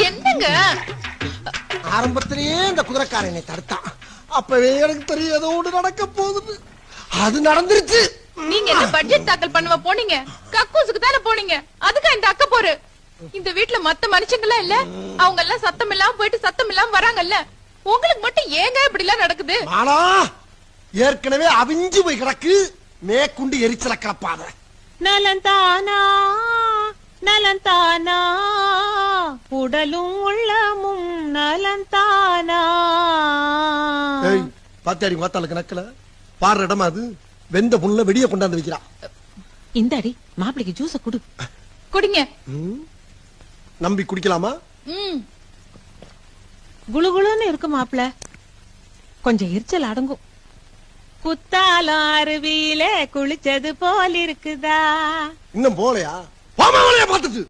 என்னங்க ஆரம்பத்திலேயே இந்த குதிரைக்காரன் என்னை தடுத்தான். அப்பவே எனக்கு தெரியும் ஏதோ ஒன்று நடக்க போகுது. அது நடந்துருச்சு. நீங்க என்ன பட்ஜெட் தாக்கல் பண்ணுவ போனீங்க? கக்கூசுக்கு தானே போனீங்க. அதுக்கா இந்த அக்க போரு? இந்த வீட்டுல மத்த மனுஷங்களா இல்ல, அவங்க எல்லாம் சத்தம் இல்லாம போயிட்டு சத்தம் இல்லாம வராங்கல்ல, உங்களுக்கு மட்டும் ஏங்க இப்படி எல்லாம் நடக்குது? ஆனா ஏற்கனவே அவிஞ்சு போய் கிடக்கு மேற்குண்டு எரிச்சல கிளப்பாத. நலந்தானா நலந்தானா உடலும் உள்ளமும் நலந்தானா. பாத்தியாடி மாத்தாளுக்கு நக்கல பாடுற இடமா அது. வெந்த புண்ணுல வெடிய கொண்டாந்து வைக்கிறா. இந்தாடி மாப்பிளைக்கு ஜூஸ குடு. குடிங்க. நம்பி குடிக்கலாமா? குளுகுளுன்னு இருக்கு மாப்பிள, கொஞ்சம் எரிச்சல் அடங்கும். குத்தாலம் அருவியில குளிச்சது போல் இருக்குதா? இன்னும் போலையா? பார்த்துட்டு